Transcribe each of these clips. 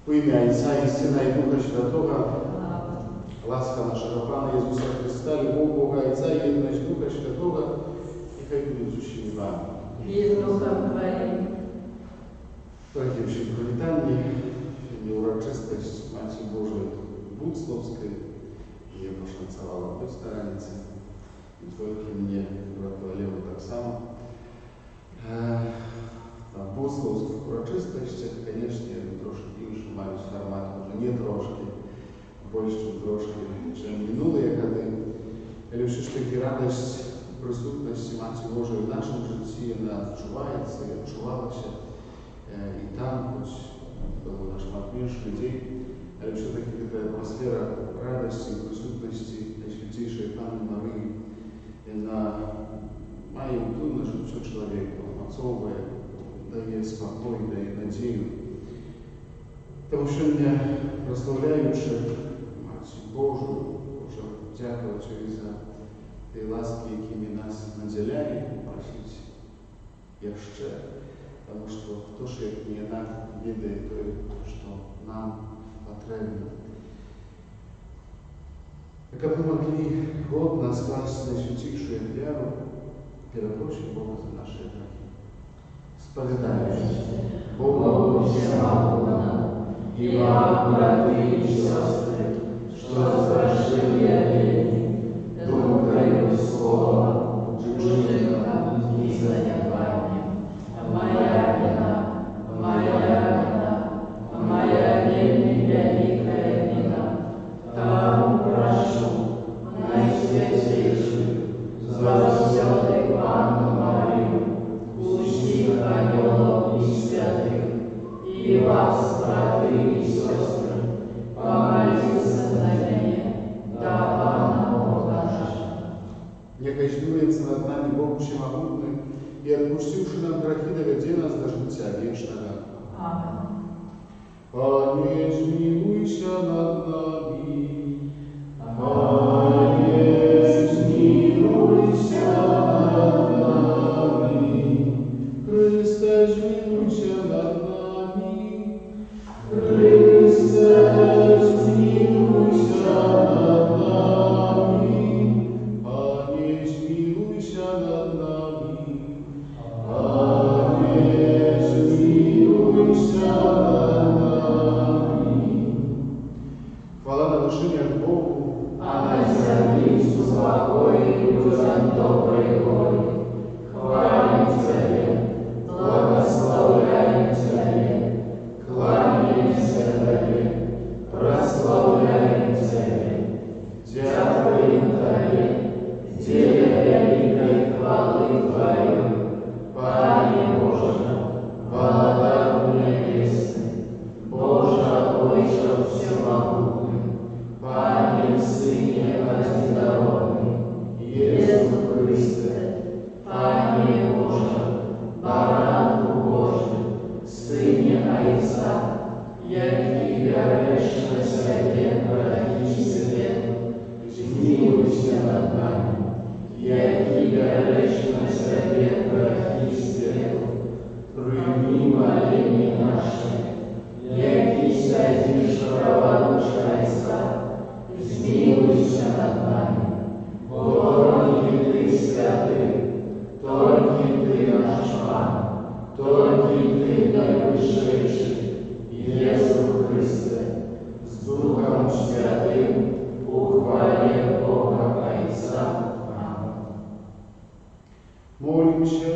У ім'я Отця і Сина і Духа Святого, ласка нашого Пана Ісуса Христа, любов Бога Отця і єдність Духа Святого, і хай буде з усіма вами. І з Духом Твоїм. Пройдівши привітання, урочистость Матері Божої Буцловської, я пошанцевала в той сторониці, і тільки мені братова так само. В Буцловських урочистостях, звісно, трошки інший мають формат, може не трошки, більше трошки, ніж минулі роки. Але все ж таки радість присутності Матері Божої в нашому житті, вона відчувається і відчувалася. И там, хоть было наш меньше людей, але все-таки эта атмосфера радости и присутности Святейшей Панны Марии, она має вплив на життя чоловіка, умацовує, дає спокій, дає надію. Тому що мене, прославляючи Матір Божу, можу дякувати за ті ласки, якими нас наділяє, просить ще. Потому что то, что не она видит, то, что нам потребно. Как мы могли годно скласть на святейшую веру, перепросим Бога за наши грехи. Споведающий Богу всемогущему, и вам, братья и сестры, что совершил я вину, думкою и словом, чужим и занятанием. Моя великая вина, тому прошу, Наисвятейшую, злосвятую Панну Марию, пусти ангелов и святых, и вас, братья и сестры, помолиться за меня, да Пана Бога нашего. Нехай ждуется над нами Бог Всемогутный, и отпустивший нам грехи, доведи нас до життя вечного. Аминь. Пане, змилуйся над нами. Пане, змилуйся над нами. Христе, змилуйся над нами. Христе, змилуйся над нами. Пане, змилуйся над нами. Пане, змилуйся над нами. Хвала на вершинях Богу, А на землі спокій людям доброї волі. Хвалим Тебе, благословляем Тебе, кланяемся Тебе, прославляем Тебе, дякуем Тебе, деля великой хвалы Твоей, Пане Боже, благодатный небесный, Боже, Отче всемогутный, Пане Сыне Одинородный, Иисус Христе, Пане Боже, Баранку Божий, Сыне Отца, яки грешно святем грехи себе, змилуйся над нами, яки грешно святем грехи себе, прими моление наше, яки сядешь праводушия Отца, змилуйся над нами, Боже, Ты святый, только Ты наш Пан, только Ты наивысший, Иисус Христе, с Духом Святым, ухвале Бога Отца. Аминь. молимся.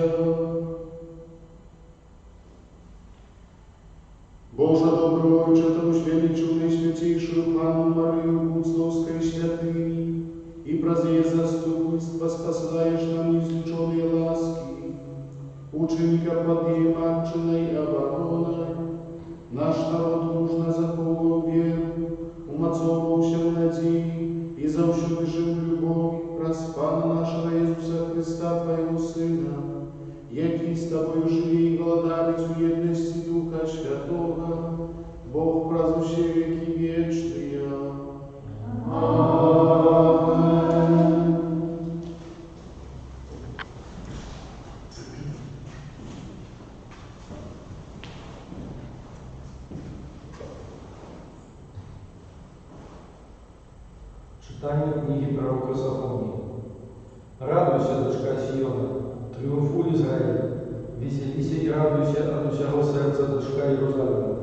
Боже добрый Отче, тому величу Наисвятейшую Панну Марию Буцловской святыни, и празднее заступниц спасаешь нам неизлеченные ласки, ученика подъемаченной обороной, наш народ нужно заховывал веру, умацовывался в надеи, и завсюду жил в любовь, раз Пана нашего Иисуса Христа, Твоего Сына, який з Тобою живі і голодавить у єдності Духа Святого, Бог празднующий веки вечные. Аминь. Читание книги пророка Софонии. Радуйся, дочка Сиона, триумфуй, Израиль, веселися и радуйся от усего сердца, дочка Иерусалима.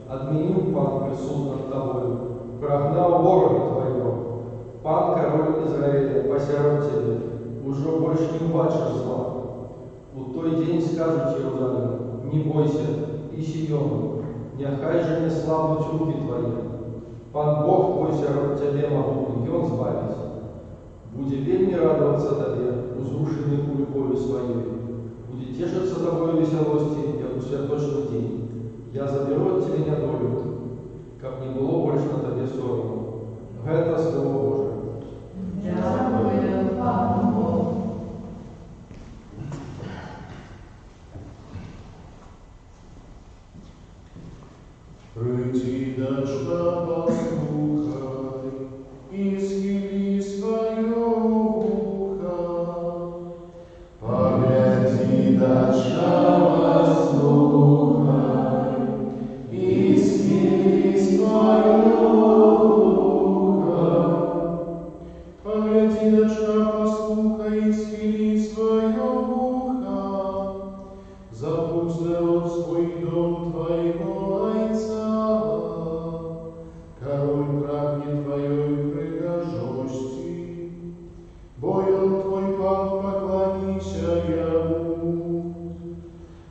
Отменил Пан присуд над тобою, прогнал ворога твоего. Пан, король Израиля, посерет тебе, уже больше не убачишь зла. У той день скажут Иерусалиму: не бойся, и Сиону, нехай же не слабнут руки твои. Пан Бог твой серед тебе могутный, и Он збавить. Буде вельми радоваться тебе, узрушенный любовью своей. Буде тешиться тобою веселости, як у святочный день. Я заберу от тебя недолю, как не было больше на тебе сороку. Это Слово Божие. Дякую, Пану Богу. Прийди, дочка, послухай, и схили свое ухо. Погляди, дочка, послухай, и схили свое ухо. Погляди, дочка, послухай, и схили свое ухо. Забудь народ свой, дом твоего Отца. Король прагне твоей пригожости, боем твой Пан, поклонися ему.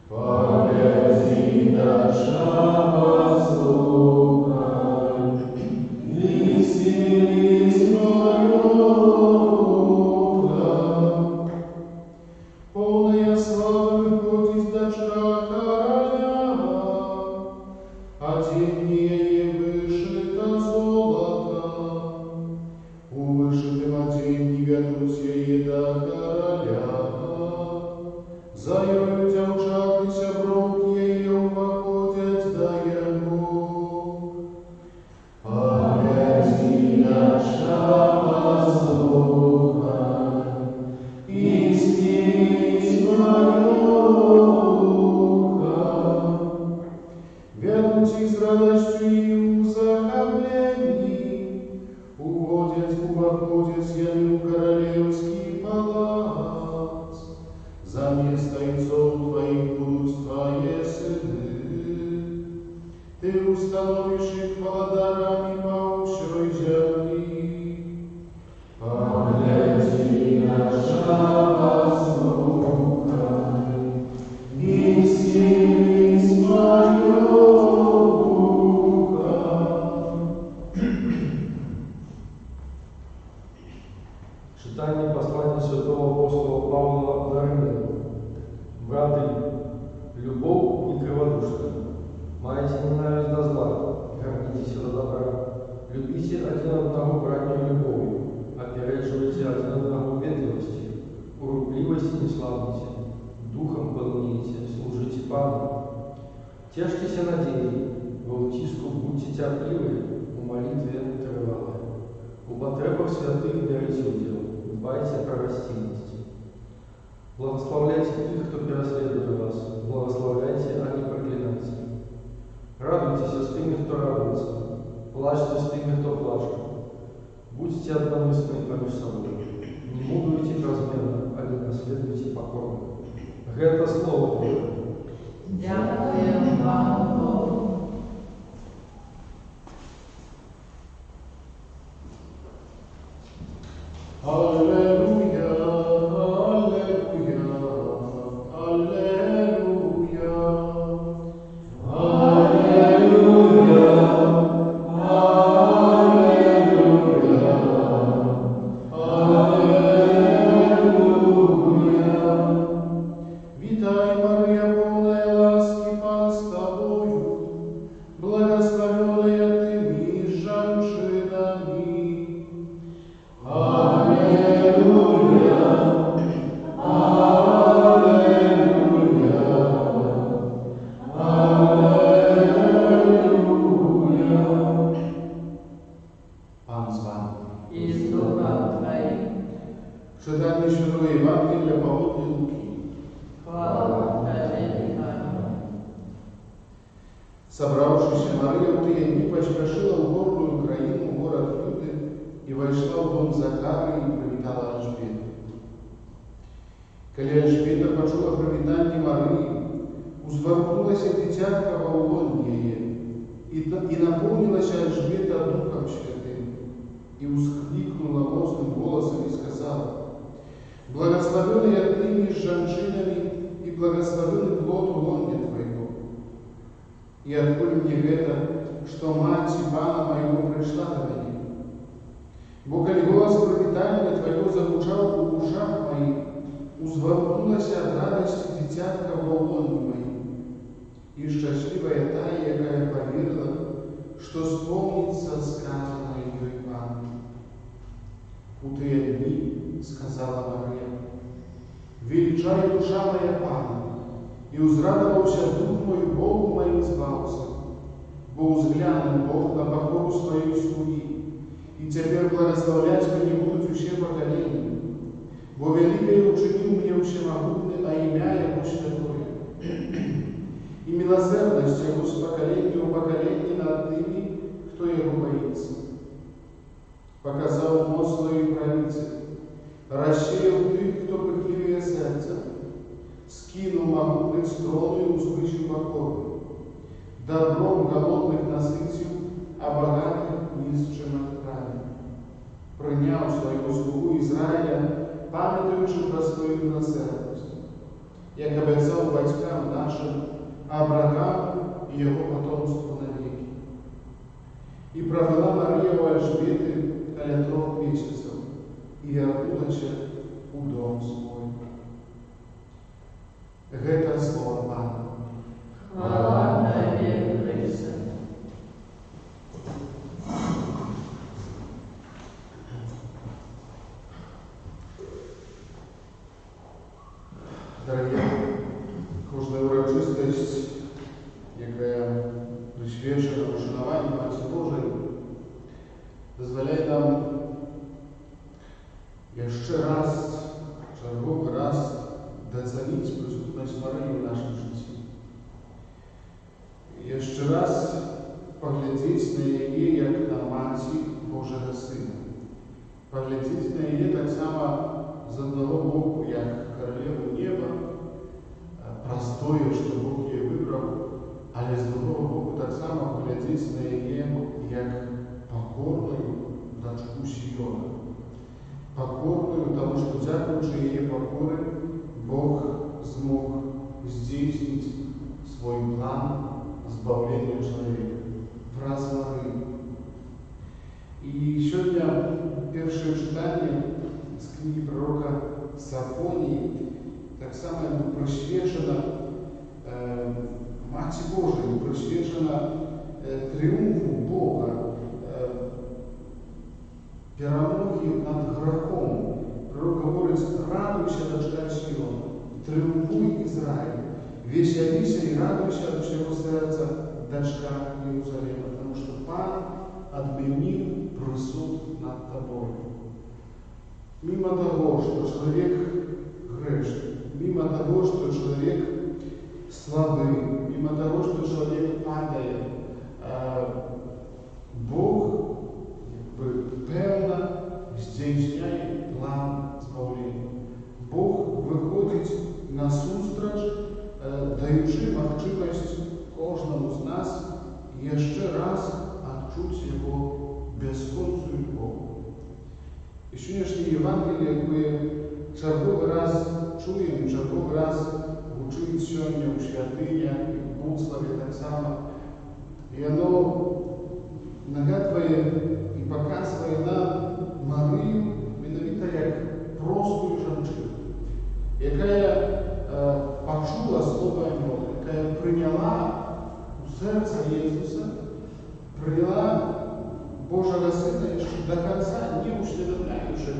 Погляди, доча, послухай, и схили свое ухо. Полная славы выходит дочка короля, оденье вышито золото. У вышитым оденье готуся еда короля. За ею девчаты сяброк ее походят до ему. Погляди, доча, послухай, и схили свое ухо. Вернуть с радостью и у захоплений, уводят, увоходят яны в королевский палац. За место отцов твоих будут твои сыны. Ты установишь их владарами паущей земли. Погляди, доча, послухай, и схили свое ухо. Читание послания святого апостола Павла до Римлян. Браты, любовь не криводушна. Маете ненависть до зла, гордитесь до добра. Любите один одного братней любовью, опереживайте один одного ветливости, уродливости не славните, духом полнейте, служите Пану. Тешьтесь надеей, в утиску будьте терпливы, у молитве тривали. У потребах святых берите удел, дбайте про растительность. Благословляйте тех, кто преследует вас, благословляйте, а не проклинайте. Радуйтесь с теми, кто радуется, плачьте с теми, кто плачет. Будьте одномысленны помеж собой, не мудруйте размерно, а не наследуйте покорно. Это Слово Божие. Дякую, Пану Богу. Аллилуйя, аллилуйя, аллилуйя. Аллилуйя, аллилуйя. Витай, Мария, полная ласки, Пан с тобою, благословенная ты меж женщинами. Аллилуйя, аллилуйя, аллилуйя. Пан з вами. И с Духом Твоим. Czytanie Świętego Ewangelii pochodni Łuki. Хвала Тебе, Пану. Собравшись, Мария в те дни поспешила в горную краину, город Юды, і вайшла ў дом Захары і прывітала Альжбету. Калі Альжбета пачула прывітанне Марыі, узварухнулася дзіцятка ва ўлон яе, і напоўнілася Альжбета Духом Святым, і ўсклікнула моцным голасам і сказала: «Благословенная ты між жанчынамі, і благословены плод лона твайго. І адкуль мне гэта, што маці Пана майго прыйшла да мяне? Бо калі голас прывітання твайго загучаў у ушах маіх, узварухнулася ад радасці дзіцятка ва ўлоне маім. І шчаслівая тая, якая паверыла, што спомніцца сказанае ёй Пану». У тыя дні сказала Марыя: «Велічай душа моя Пана, і узрадаваўся дух мой Богу маім збаўцам, бо ўзглянуў Бог на пакору сваёй слугі, і цяпер благословляць мяне будуць усе пакаленні, бо вялікае учыніў мне ўсемагутны, а імя Яго святое. І милосерднасць Яго з пакалення ў пакаленне над тымі, хто Яго баіцца. Показаў моц сваёй правіцы, рассеяў тых, хто пыхлівее сэрцам, скінуў магутных з трону і узвысіў пакору, добром голодных насыціў, а багатых нізчым адправіў. Прыняў свайго слугу Ізраіля, памятаючы пра сваю милосерднасць, як абяцаў бацькам нашым, Аврааму і яго потомству навеки. І правела Марія ў Альжбеты каля 3 месяцаў і вярнулася ў дом свой. Гэта слова Пана. Хвала Табе, Христе. Дорогі, кожна урочистість, яка присвячена вшануванню Матері Божої, дозволяє нам ще раз, черговий раз доцінити присутність Марії в нашому житті. Ще раз поглядіть на її, як на Маті Божого Сина. Поглядіть на її так само з одного боку, як королеву неба, простою, що Бог її вибрав, але з другого боку так само поглядіть на її, як покорную дочку Сіона. Покорную, тому що, дякуючи її покори, Бог змог здійснити свій план збавлення чоловіка враз Марії. І сьогодні перше читання з книги пророка Сафонії так само присвячено Маті Божій, присвячено тріумфу Бога, перемоги над грехом. Пророк говорить: радуйся, дочка Сіона, тріумфуй Ізраїль, веселися і радуйся от всього серця, дочка Єрусалима, тому що Пан отменил присуд над тобою. Мимо того, что человек грешный, мимо того, что человек слабый, мимо того, что человек падает, Бог певно здійсняє план збавлення. Бог виходить на зустріч, даючи можливість кожному з нас ще раз відчути його безконечну любов. І сьогоднішнє Євангеліє, як ми черговий раз чуємо, черговий раз вчимо сьогодні у святинях, і в Буцлаві так само, і воно нагадує і показує нам Марію менавіта як просту жінку, яка почула слово Бога, яка прийняла у серце Ісуса, прийняла Божого Сина, ще до кінця не усвідомляючи,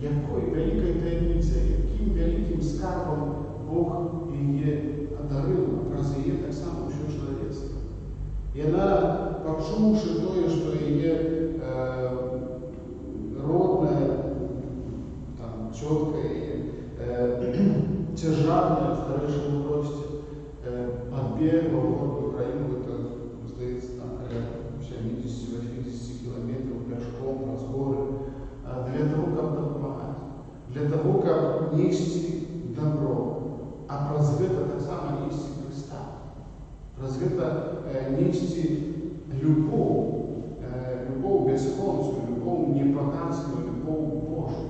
якою великою таємницею, яким великим скарбом Бог її одарив, раз її так само все чоловічество. І вона, почувши то, що її родная, там, четкая, тяжарная в старейшем росте, подбегла в горную Украину, это, здається, там, 70-80 километров пешком, раз горы, нести любовь, любовь бесхонную, любовь непоганую, любовь Божию.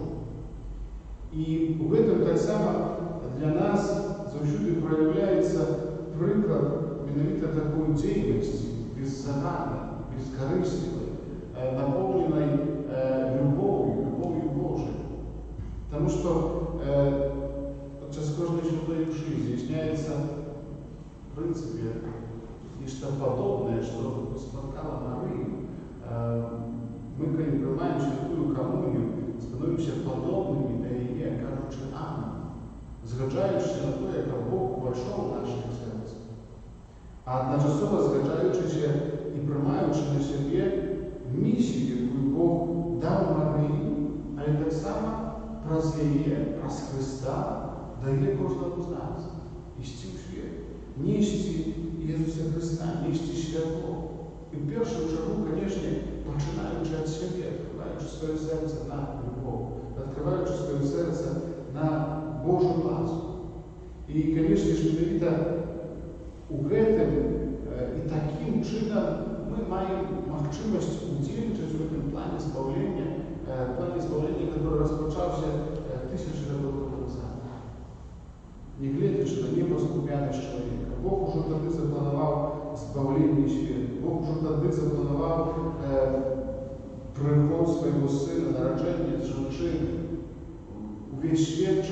І в этом так само для нас завжди проявляється приклад менавіта такої діяльності, беззаганной, бескорыстной, наполненной любовью Божией. Потому что через каждой святой души изъясняется в принципе нечто подобное, что споткало Марию. Мы, когда принимаем святую коммунию, становимся подобными до ее, кажучи Анну, згаджаючись на то, як Бог войшов в наше серце, а одночасово згаджаючись і приймаючи на себе місію, яку Бог дав Марії, але так само праз її, праз Христа, дає кожному з нас іти в світ, нести Ісуса Христа, нести світло. І в першу чергу, звісно, починаючи від себе, відкриваючи своє серце на любов, відкриваючи своє серце на Божу ласку. І, звісно ж, менавіта у гэтым і таким чином ми маємо можливість удзельнічаць в этом плане збавлення, який розпочався тисячі років назад. Не глядячи на непоскупляність чоловіка, Бог уже тоді запланував збавлення світу, Бог уже тоді запланував приход свого сина, народження з жінки. Увесь світ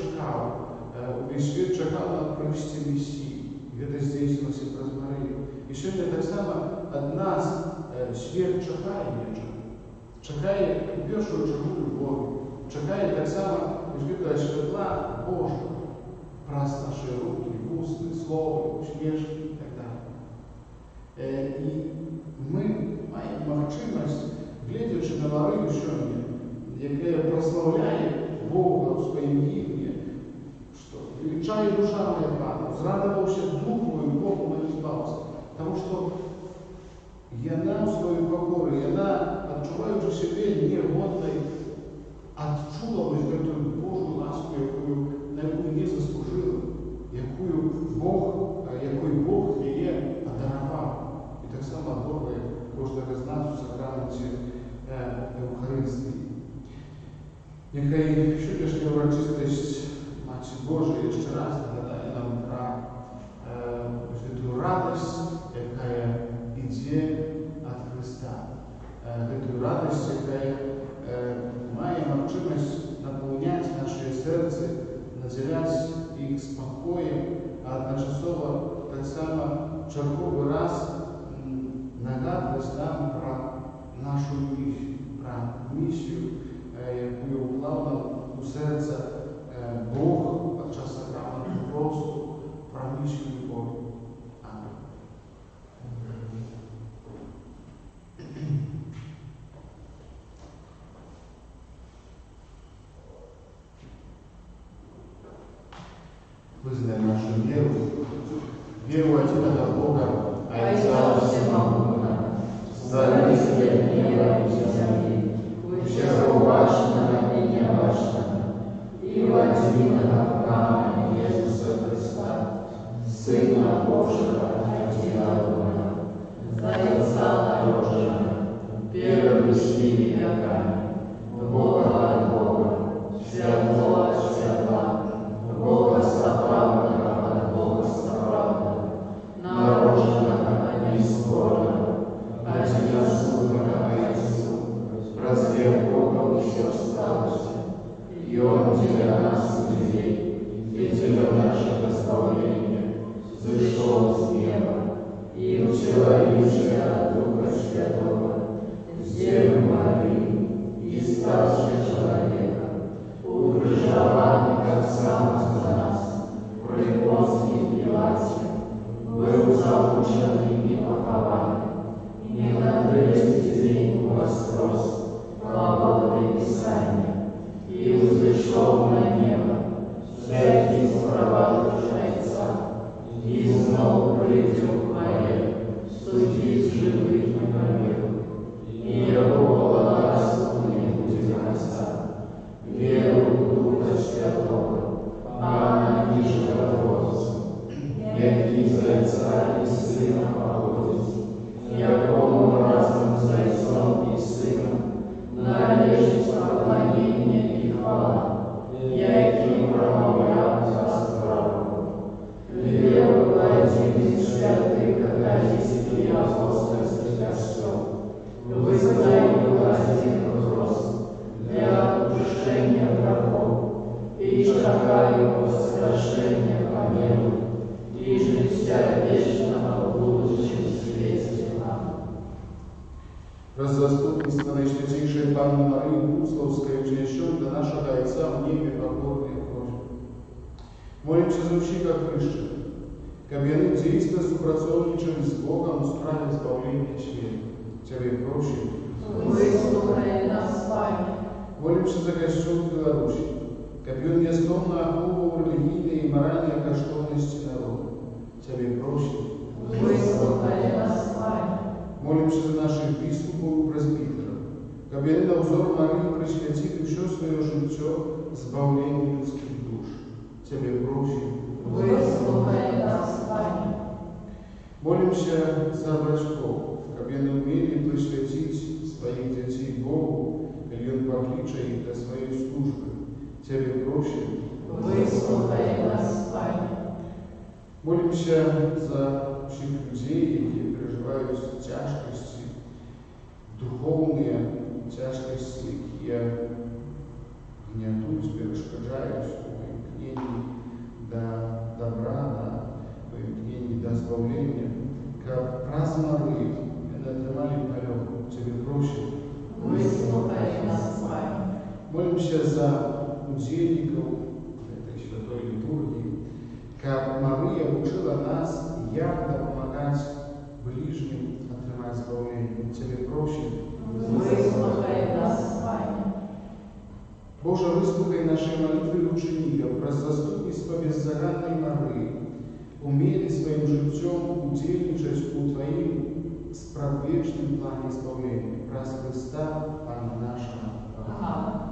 чекав на прийście Месії. Гэта здзейснілася праз Марію. І сьогодні так само ад нас світ чекає нечага. Чекає у першу чергу любові. Чекає так само гэтага світла Божого. Праз наші руки, вусны, слово, усмішки і так далі. І ми маємо можливість, глядячи на Марію сьогодні, яка прославляє Бога в своїм ім'ї, що величає душа моя Пана, зрадувався дух мой, Богу мой збався. Тому що вона в своїй покорі, вона, відчуваючи себе негодною, відчула ось цю Божу ласку, на яку не заслужила, якою Бог її одарував. І так само дорогою кожного з нас у сакраменті Евхаристії. Нехай сьогоднішня урочистість Матері Божої ще раз нагадає нам про цю радість, яка йде від Христа. Цю радість, яка має можливість наповняти наше серце, наділяти їх спокоєм, а одночасово так само черговий раз нагадувати нам про нашу місію, яку уклав нам у серце Бог під час сакраменту просто про місію любові. Амінь. Вызнаем нашу веру в Отца Бога, Отца всемогущего, Создателя неба и земли, всеуважного и неважного, и водимого Храма Иисуса Христа, Сына Божьего, Одиналого, Зайца нароженного, первопришли веками, Бога от Бога, святого от святла, Бога соправдного от Бога соправдного, нароженного и скорого, одиносудного Иисуса, раздел Бога все сталося, и Он для нас, людей, и для нашего избавления, зашел с неба, и учеловечился от Духа Святого, с Девы Марии, и ставший человеком, укрыжованный как сам за нас, при Понтии Пилате, был замученный и похован, и на третий день воскрес, по Божьему Писанию, и взошел на небо, всякий спровадивший Отца, и снова придет в хвале, судить живых и мертвых, и Его властью не будет конца. Веру в Духа Святого, а ниже Отца, який за Отца и Сына Про заступництво Найсвятейшей Панны Марии Бусловской вознесем до нашего Отца в небе покорные просьбы. Молимся за всех окрышек, как яны действия супрацовничали с Богом в справе избавления света. Тебе просим. Выслухай нас, Пане. Молимся за костюм в Беларуси, как он нескромно охватывал религийные и моральные коштовности народа. Тебе просим. Выслухай нас, Пане. Молимся за наших біскупів і пресбітерів, щоб вони на узор Марії присвятили все своє життя збавленню людських душ. Тебе просим. Выслухай нас, Пане. Молимся за батьків, щоб вони вміли присвятити своїх дітей Богу, і він покличе їх до своєї служби. Тебе просим. Выслухай нас, Пане. Молимся за всіх людей, які переживають тяжкості, духовні тяжкості, які гнетуть, перешкоджають у імкненні до добра, до імкненні до збавлення, як раз Марії не отримали польот. Тебе просим. Выслухай нас, Пане. Молимся за удельников этой святой литургии, как Мария учила нас, як допомагать ближним отримать избавление. Тебе просим. Выслухай нас, Пане. Боже, выслухай наши молитвы учеников про заступництво беззаганной Марии, умели своим життем удельничать у Твоим спрадвечным плане избавления. Праз Христа, Пана нашего. Ага.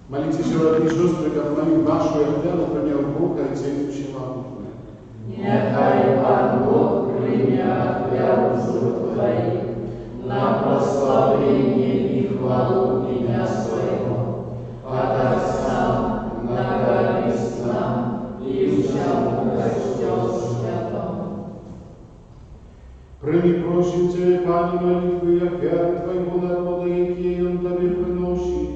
Молитесь, братья и сестры, как нами вашу являну принял Бог, Отец Всемогутный. Нехай Пан Бог прийняв яву Твоих на прославление и хвалу имя Своего, от Отца на корысть нам и всему Христу Святому. Прими, просим Тебя, Пане, молитвы и оферы Твоего народа, якие Он Тебе приносит,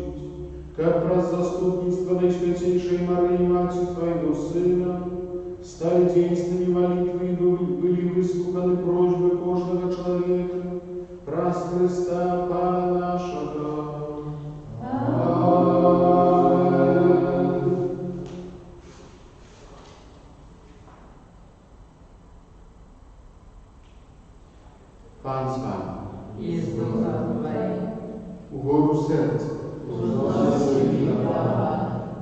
как про заступництво Наисвятейшей Марии, Мати Твоего Сына, стали действенными молитвы и были выслуханы просьбы каждого человека, праз Христа Пана нашего. Аминь. Пан с вами. И с Духом Твоим. Угору сердца. Благослови Бога.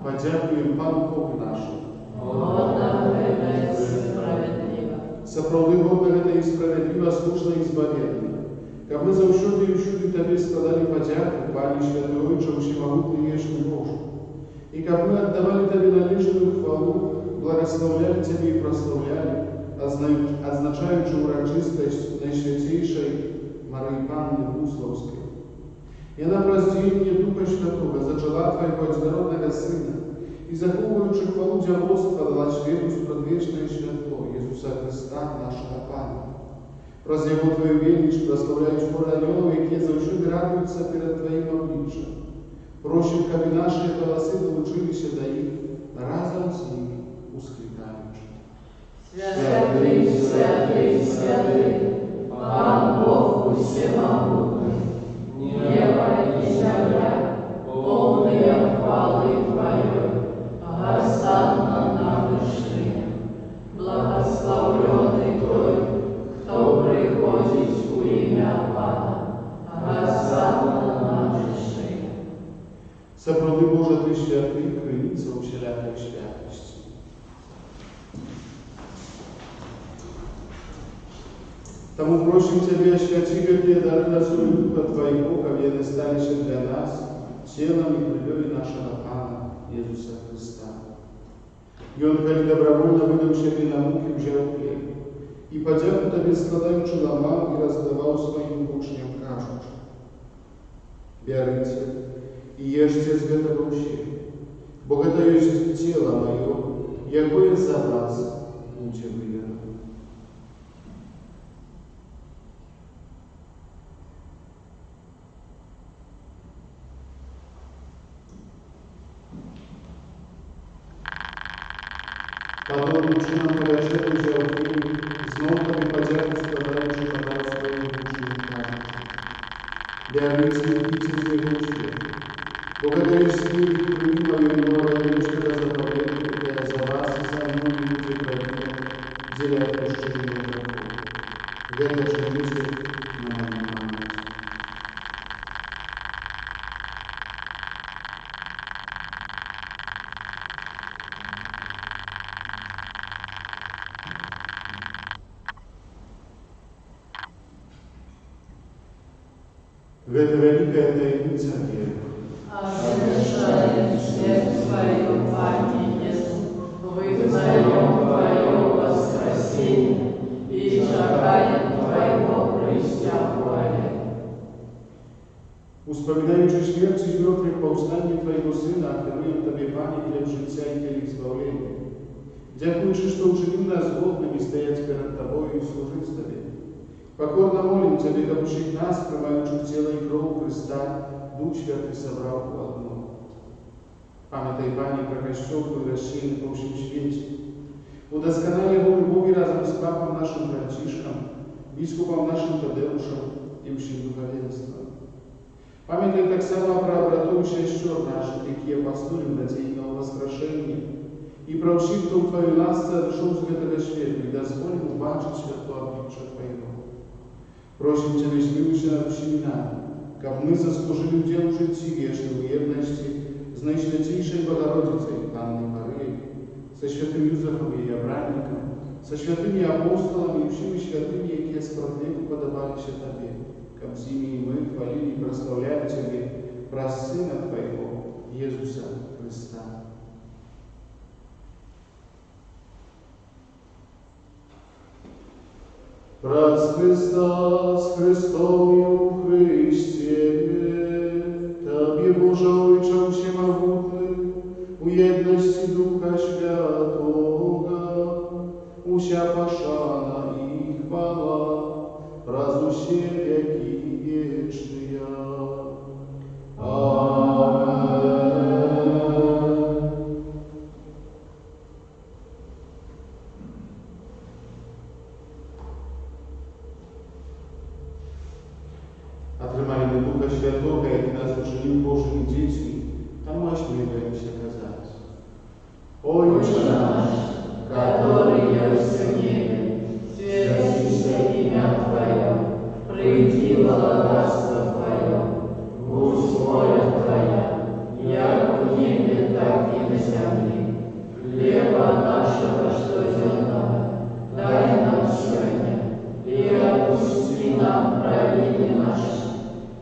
Подякуем Пану Богу нашему. Годно это справедливо. Справедливо это и справедливо, слушно и избавенно. Как мы завсюду и всюду Тебе складали подяку, Пане Святой Отче, Всемогутный Вечный Боже. И как мы отдавали Тебе належную хвалу, благословляли Тебе и прославляли, означаючи урочистость Найсвятейшей Марии Панны Бусловской. И она проздельнее Духа Святого зачала Твоего однородного Сына, и заховуючи хвалу для Господа, дала свету спрадвечное и святло Иисуса Христа, нашего Пана. Праз Его Твою величь прославляют хоры ангелов, які завжди радуються перед Твоим обличчям. Просим, щоб наші голоси долучилися до їх, разом з ними ускликаючи. Святий, святий, святий, Пан Бог усемогутній, Боже święty, krynica wszelakich światłości. Тому просим Тебя, освяти верные дары на Духа Твоего, как они стали для нас телом и кровью нашего Пана Иисуса Христа. И Он, коли добровольно выдал себе на муки, взял хлеб, и, подяку Тебе, складаючи, ломал и раздавал своим учням кажучи: «Берите и ешьте с этого щи, бо это есть тело мое, якое за вас будет выдано». Подобным чином повечеру взял хліб, знов тобі подяку складаючи, подав своїм учням кажучи: «Берите и пийте з його щи, бо это есть хліб і крові мої нового вечера заповедник, яке за вас і за мною буде крові, деля отпущення грехов. Это чините на мою память». В это великая таинница веры. Совершает всех Твою память, вызнаем Твое воскресение и чакаем Твоего прыща воли. Uspominajući śmierć i mrotwych powstanie Twojego Syna, oferuję Tobie, Panie, chleb życia i kielich zbawienia. Дякуючи, что учинил нас годными стоять перед Тобою и служить Тебе. Покорно молим Тебя, как учить нас, промающих тело и кровь Христа, Дух Святый собрал в одно. Памятай, Пане, про Костел, который расширен по всем свете. Удосконали его любовь разом с Папом нашим братишком, Бискупом нашим Тадеушем и всем духовенством. Памятай так само про братов и сестер наших, какие апостолы надеянного воскрешения, и про всех, кто в Твою ласку отошел с этого света, и дозволим убачить святое обличие Твоего. Просим Тебя, смилуйся над всеми нами, как мы заслужили удел житті вечной уедности с наисвятейшей Богородицей Анной Марией, со святым Юзефом и Авраамиком, со святыми апостолами и всеми святыми, которые справедливо подобались Тебе, как с ними и мы хвалили и прославляем Тебе, про Сына Твоего, Иисуса Христа. Праз Христа с Христом и у Христе, Тобі, Боже Отче всемогутний, у єдності Духа Святого, уся пошана і хвала, праз усі веки вечные. Аминь. Отримали ми Духа Святого, як нас учинив Божими дітьми, тому аж ми боїмося казати: Отче наш, который есть в небе, светится имя Твое, приди благодатство Твое, будь воля Твоя, як в небе, так и на земле. Хлеба нашего штодневного дай нам сегодня, и отпусти нам провины наши,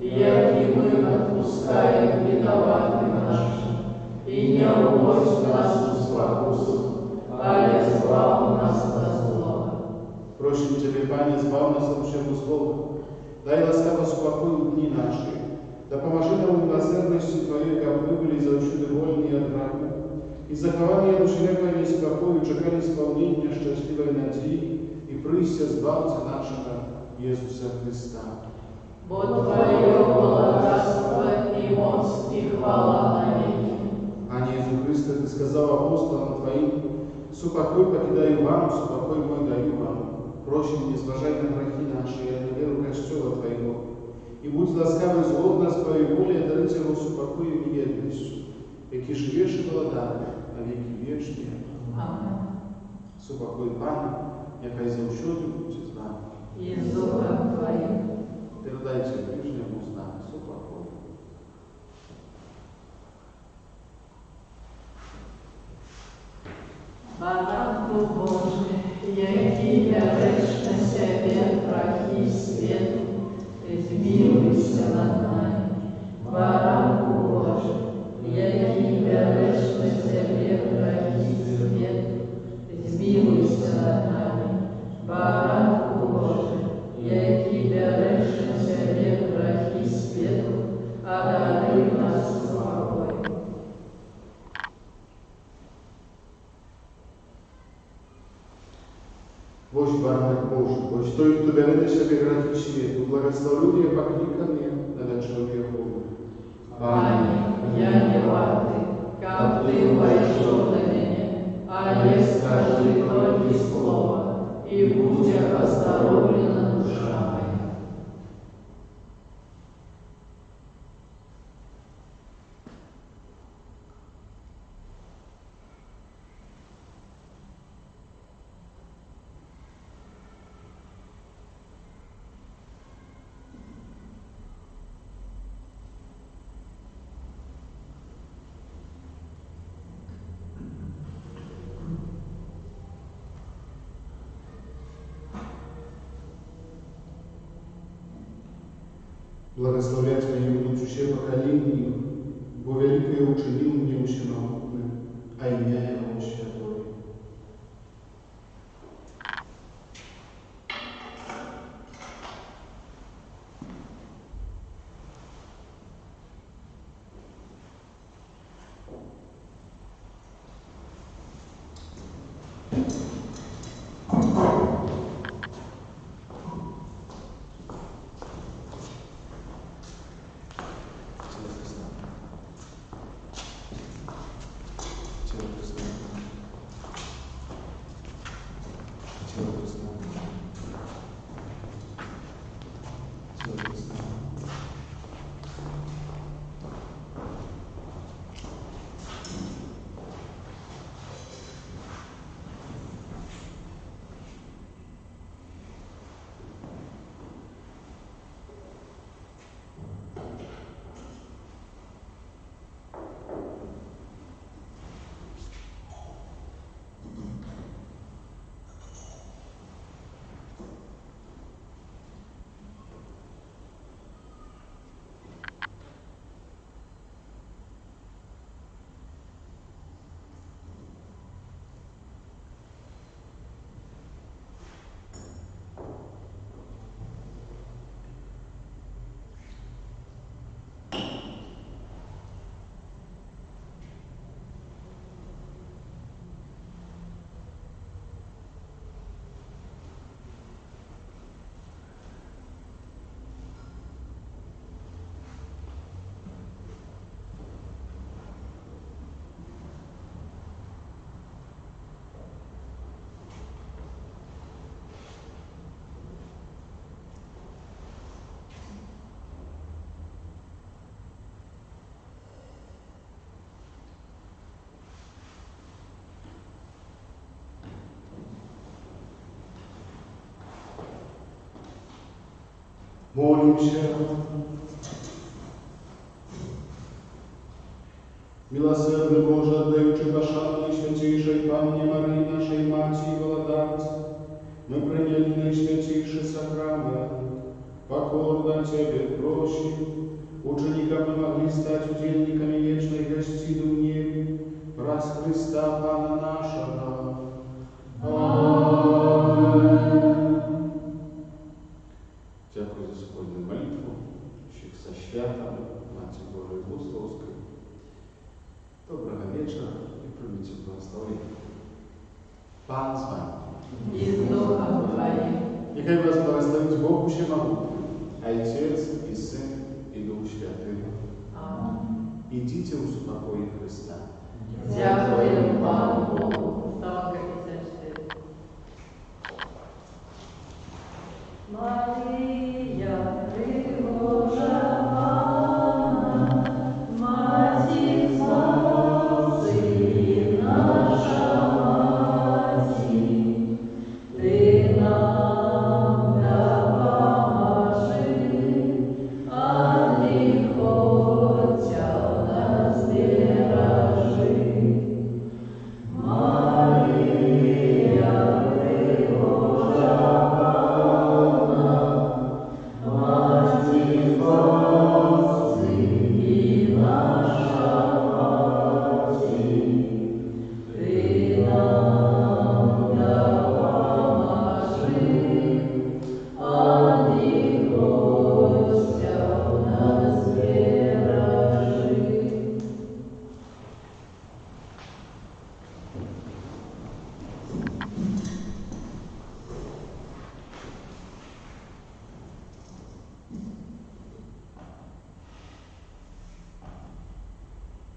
яки мы отпускаем виноватым нашим, и не уводь нас в спокусу, але избав нас от злого. Просим Тебе, Пане, избав нас от всего злого, дай ласкаво спокою дни наши, да поможи нам в милосердности Твоей, как мы были заучены вольны от греха, и заховали душевного неспокою, чекали исполнения счастливой надеи и прыся избавца нашего Иисуса Христа. Бо Твое благодатство и моц и хвала навеки. Ане Иисус Христе, Ты сказал апостолам Твоим: «Супокой покидаю вам, супокой мой даю вам. Просим, не зважай на грехи наши, и на веру Костела Твоего. И будь ласкавый згодно с Твоей волей, дарить его супокою и едностью, яки живешь и благодатный, а веки вечные». Аминь. Супокой, Пане, яка завсюди буде з нами. И с Духом Твоим. Передайте ближнему з нами супокой. для Ciebie gratki świetu, błogosławienie покликанные на начало Иеговы. Пане, я не варты, как Ты войшел на меня, а не скажи только слово, и будет оздоровлена душа моя. Благословлять меня будут все поколения, бо великое учинил мне всемогутное, а имя Его святое. Молимся. Милосердный Боже, отдаючи пошану Найсвятейшей Панне Марии, нашей Матери и Володарнице, мы приняли Наисвятейший сакрамент, покорно Тебе просим, ученикам мы могли стать удельниками вечной гостины в небе, праз Христа Пана нашего. Аминь. Дякую за сьогодні молитву, всіх со святом, Матір Божої Богословської. Доброго вечора і прийміть благословення. Пан з вами. И с Духом Твоим. Нехай вас благословить Бог Всемогутний, Отец и Сын и Дух Святый. Аминь. Идите в спокое Христа. Дякуємо Пану Богу.